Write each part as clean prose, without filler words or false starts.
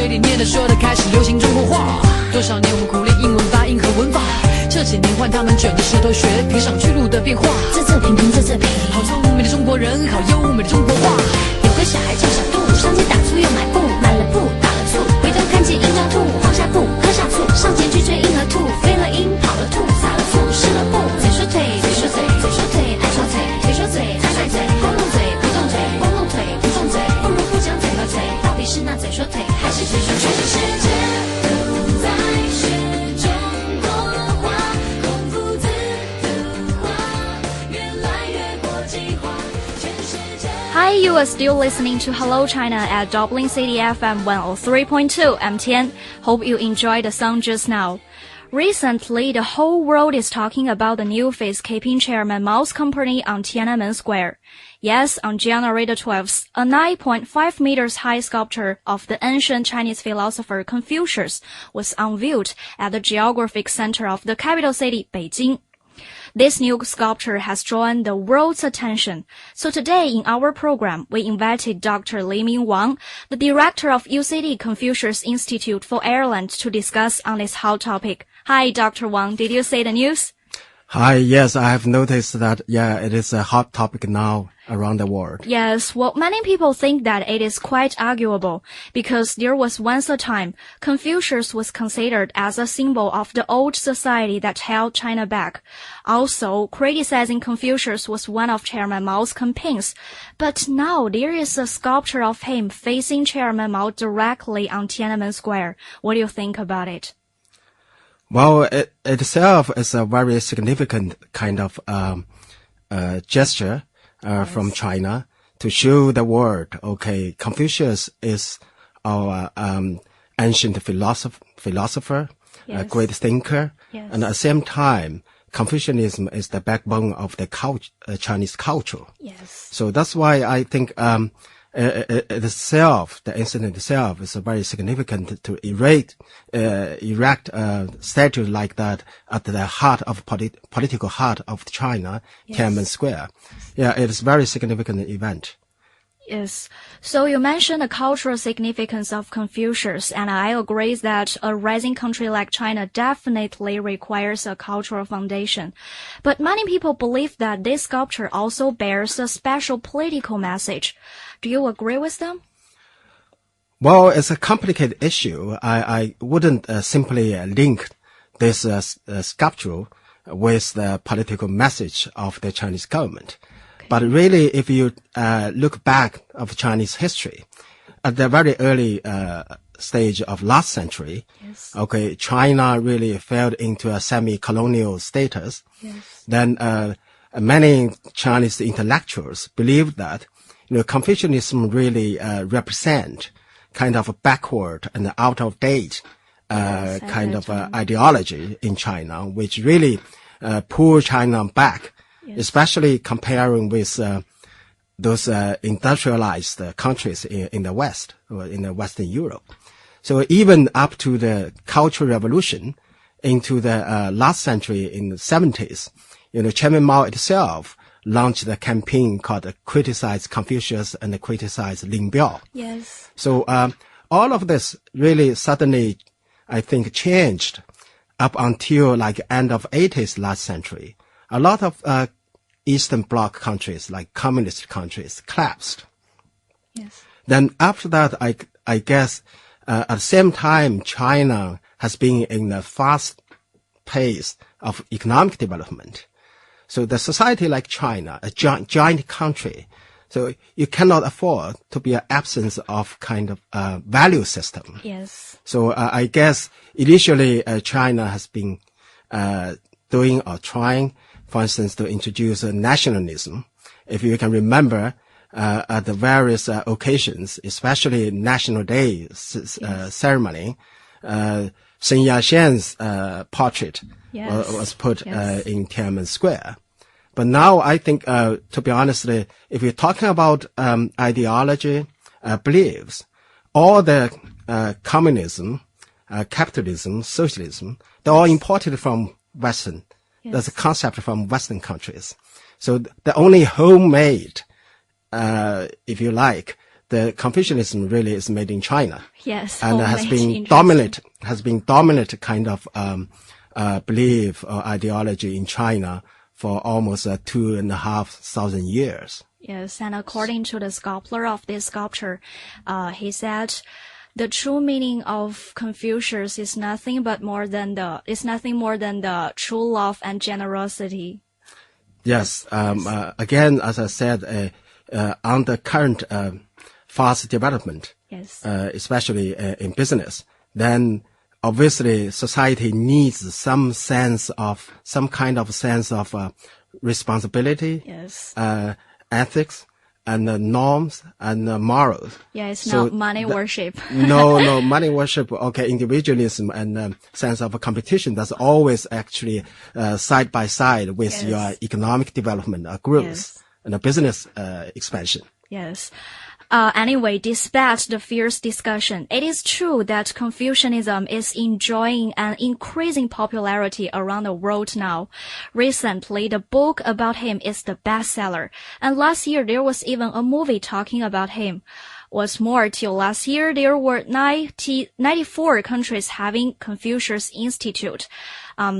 嘴里念的说的开始流行中国话。多少年我们苦练英文发音和文法，这几年换他们卷着舌头学评上巨鹿的变化。这评评这评，好聪明的中国人，好优美的中国话。有个小孩叫小兔，上街打醋又买布，买了布打了醋，回头看见鹰叫兔，放下布喝下醋，上前去追鹰和兔，飞了鹰跑了兔，撒了醋湿了布，嘴说腿嘴说嘴嘴说腿爱说腿腿说嘴爱甩嘴，光动嘴不动嘴光动腿不动嘴，不如不讲嘴和嘴，到底是那嘴说腿还是嘴说嘴？全世界都在学中国话，孔夫子的话越来越国际化，全世界。Hi, you are still listening to Hello China at Dublin City FM 103.2. I'm Tian. Hope you enjoyed the song just now. Recently, the whole world is talking about the new face-keeping Chairman Mao's company on Tiananmen Square. Yes, on January the 12th, a 9.5 meters high sculpture of the ancient Chinese philosopher Confucius was unveiled at the geographic center of the capital city, Beijing. This new sculpture has drawn the world's attention. So today in our program, we invited Dr. Li Ming Wang, the director of UCD Confucius Institute for Ireland, to discuss on this hot topic. Hi, Dr. Wang. Did you see the news? Hi, yes, I have noticed that, it is a hot topic now around the world. Yes, well, many people think that it is quite arguable because there was once a time Confucius was considered as a symbol of the old society that held China back. Also, criticizing Confucius was one of Chairman Mao's campaigns. But now there is a sculpture of him facing Chairman Mao directly on Tiananmen Square. What do you think about it? Well, it itself is a very significant kind of gesture from China to show the world, okay, Confucius is our ancient philosopher, a great thinker, and at the same time, Confucianism is the backbone of the Chinese culture. Yes. So that's why I think the incident itself is very significant to erect a statue like that at the heart of political heart of China, Tiananmen Square. Yeah, it is a very significant event. Yes. So you mentioned the cultural significance of Confucius, and I agree that a rising country like China definitely requires a cultural foundation. But many people believe that this sculpture also bears a special political message. Do you agree with them? Well, it's a complicated issue. I wouldn't simply link this sculpture with the political message of the Chinese government. But really, if you look back of Chinese history, at the very early stage of last century, okay, China really fell into a semi-colonial status. Then many Chinese intellectuals believed that Confucianism really represent kind of a backward and out of date kind of ideology in China, which really pull China back. Especially comparing with those industrialized countries in the West or in the Western Europe. So even up to the Cultural Revolution into the last century in the 70s, Chairman Mao itself launched a campaign called Criticize Confucius and Criticize Lin Biao. Yes. So all of this really suddenly, I think, changed up until like end of 80s last century. A lot of Eastern Bloc countries, like communist countries, collapsed. Yes. Then after that, I guess, at the same time, China has been in a fast pace of economic development. So the society like China, a giant country, so you cannot afford to be an absence of kind of value system. Yes. So I guess initially China has been doing or trying, for instance, to introduce nationalism. If you can remember, at the various occasions, especially National Day ceremony, Sun Yat-sen's portrait was put in Tiananmen Square. But now I think, to be honest, if you're talking about ideology, beliefs, all the communism, capitalism, socialism, they're all imported from Western. That's a concept from Western countries. So the only homemade, if you like, the Confucianism really is made in China. Yes, And has been dominant kind of belief or ideology in China for almost 2,500 years. Yes, and according to the sculptor of this sculpture, he said, the true meaning of Confucius is nothing more than the true love and generosity. Yes. Again, as I said, on the current fast development, Yes. Especially in business, then obviously society needs some kind of sense of responsibility, Yes. Ethics, and norms and morals. Yeah, it's So not money worship. No, money worship, okay, individualism and sense of competition, that's always actually side by side with Yes. your economic development, growth, Yes. and a business expansion. Yes. Anyway, despite the fierce discussion, it is true that Confucianism is enjoying an increasing popularity around the world now. Recently, the book about him is the bestseller, and last year there was even a movie talking about him. What's more, till last year there were 94 countries having Confucius Institute.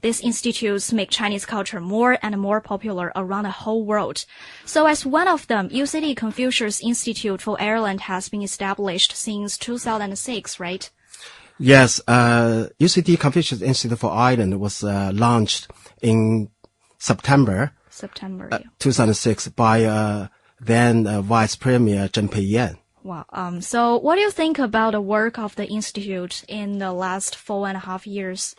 These institutes make Chinese culture more and more popular around the whole world. So as one of them, UCD Confucius Institute for Ireland has been established since 2006, right? Yes, UCD Confucius Institute for Ireland was launched in September Yeah. 2006 by then Vice Premier Zheng Peiyan. Wow. So what do you think about the work of the institute in the last 4.5 years?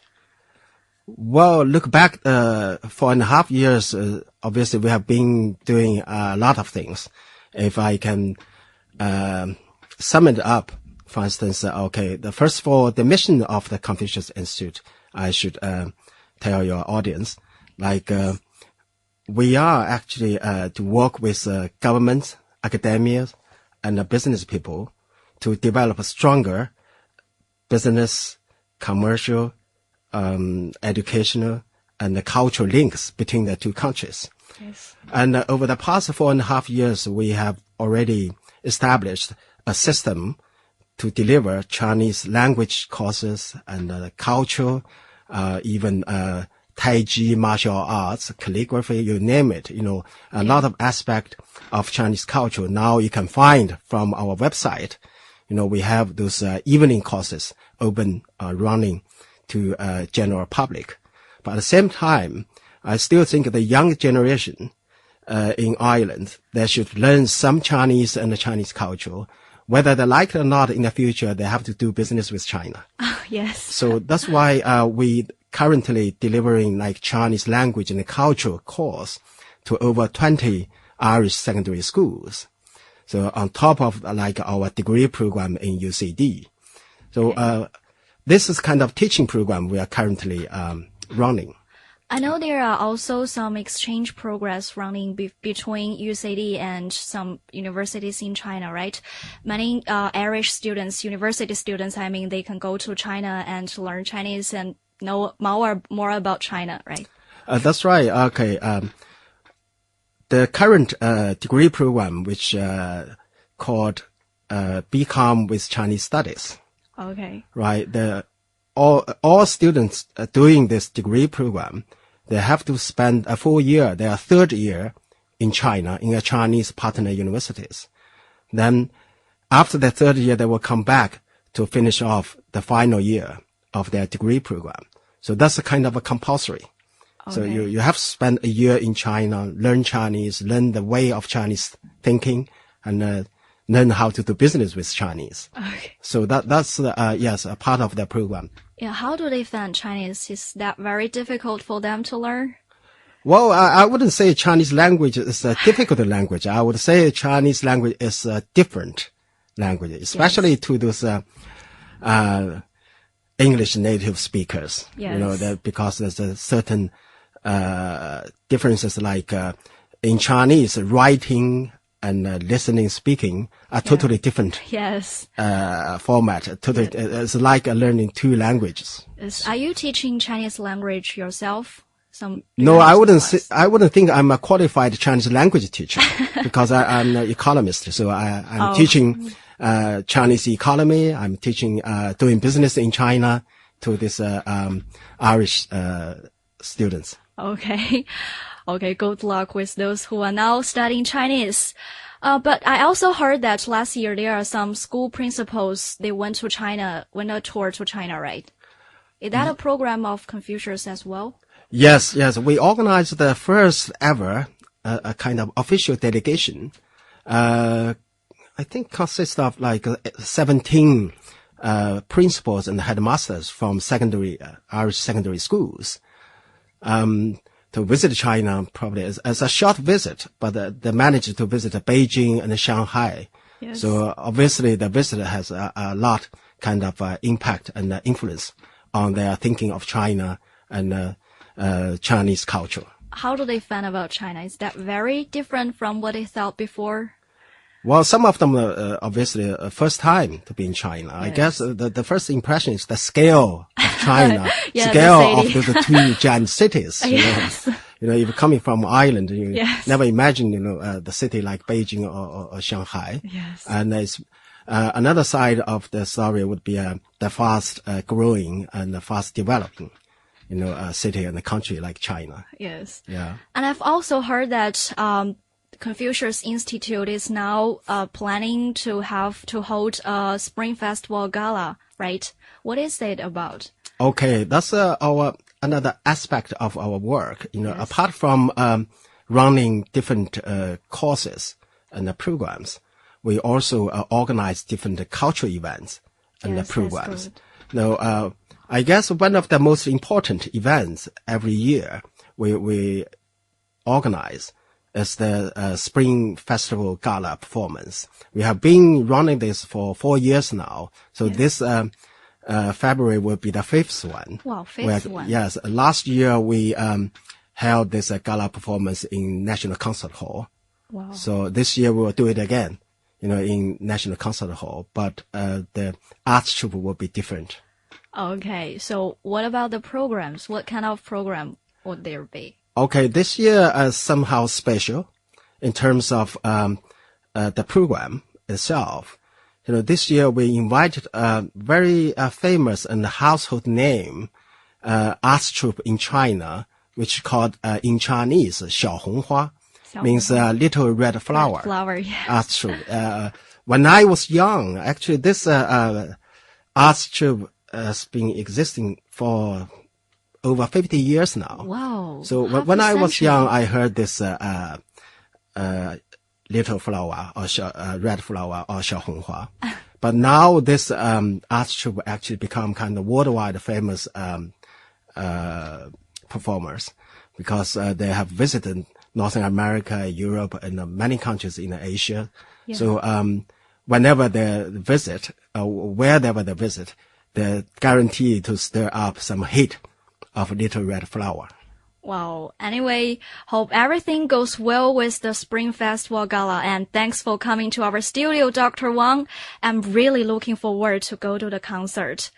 Well, look back 4.5 years. Obviously, we have been doing a lot of things. If I can sum it up, for instance, first of all, the mission of the Confucius Institute, I should tell your audience, we are actually to work with governments, academia, and business people to develop a stronger business, commercial, educational, and cultural links between the two countries. Yes. And over the past 4.5 years, we have already established a system to deliver Chinese language courses and culture, even Tai Chi, martial arts, calligraphy, you name it, a lot of aspect of Chinese culture. Now you can find from our website, we have those evening courses open, running to general public. But at the same time, I still think the young generation in Ireland, they should learn some Chinese and the Chinese culture. Whether they like it or not in the future, they have to do business with China. Yes. So that's why we currently delivering Chinese language and culture course to over 20 Irish secondary schools. So on top of our degree program in UCD. So this is kind of teaching program we are currently running. I know there are also some exchange programs running between UCD and some universities in China, right? Many Irish students, university students, they can go to China and learn Chinese and know more about China, right? That's right. Okay. The current degree program, which called BCom with Chinese Studies. Okay. Right. All students doing this degree program, they have to spend a full year, their third year in China, in a Chinese partner universities. Then after the third year, they will come back to finish off the final year of their degree program. So that's a kind of a compulsory. Okay. So you have to spend a year in China, learn Chinese, learn the way of Chinese thinking, and learn how to do business with Chinese. Okay. So that's yes, a part of the program. Yeah, how do they find Chinese? Is that very difficult for them to learn? Well, I wouldn't say Chinese language is a difficult language. I would say Chinese language is a different language, especially to those English native speakers. Yes. Because there's a certain differences in Chinese, writing and listening, speaking are totally different. Yes. Format. Totally, it's like learning two languages. Are you teaching Chinese language yourself? No, I wouldn't think I'm a qualified Chinese language teacher because I'm an economist. So I'm teaching Chinese economy. I'm teaching doing business in China to this Irish students. Okay. Okay, good luck with those who are now studying Chinese. But I also heard that last year there are some school principals, they went on a tour to China, right? Is that a program of Confucius as well? Yes. We organized the first ever a kind of official delegation. I think consists of like 17 principals and headmasters from Irish secondary schools. To visit China, probably as a short visit, but they managed to visit Beijing and Shanghai. Yes. So obviously the visit has a lot kind of impact and influence on their thinking of China and Chinese culture. How do they find about China? Is that very different from what they thought before? Well, some of them obviously first time to be in China. Yes. I guess the first impression is the scale of China, Yeah, scale the of the two giant cities. Yes. You know, if you're coming from Ireland, you Yes. never imagine, the city like Beijing or Shanghai. Yes. And there's another side of the story would be the fast growing and the fast developing, city and a country like China. Yes. Yeah. And I've also heard that Confucius Institute is now planning to hold a Spring Festival Gala, right? What is it about? Okay, that's our another aspect of our work. Yes. Apart from running different courses and programs, we also organize different cultural events and Yes, programs. that's good. Now, I guess one of the most important events every year we organize is the Spring Festival Gala performance. We have been running this for 4 years now. So this February will be the fifth one. Wow, fifth one. Yes, last year we held this gala performance in National Concert Hall. Wow. So this year we will do it again, in National Concert Hall, but the arts troupe will be different. Okay, so what about the programs? What kind of program would there be? Okay, this year somehow special in terms of the program itself. This year we invited a very famous and household name arts troupe in China, which is called in Chinese 小红花, means little red flower. Red flower, yeah. Arts troupe. When I was young, actually this arts troupe has been existing for over 50 years now. Wow. So half when a I was century. young, I heard this little flower or red flower or 小红花. But now this arts troupe actually become kind of worldwide famous performers because they have visited Northern America, Europe, and many countries in Asia. Yeah. So whenever they visit, wherever they visit, they're guaranteed to stir up some hit of Little Red Flower. Wow. Anyway, hope everything goes well with the Spring Festival Gala, and thanks for coming to our studio, Dr. Wang. I'm really looking forward to go to the concert.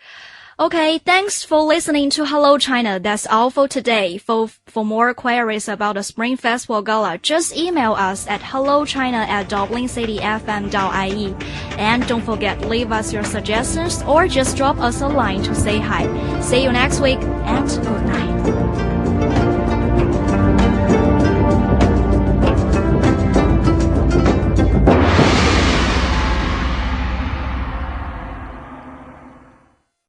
Okay, thanks for listening to Hello China. That's all for today. For more queries about the Spring Festival Gala, just email us at hellochina@dublincityfm.ie. And don't forget, leave us your suggestions or just drop us a line to say hi. See you next week, and good night.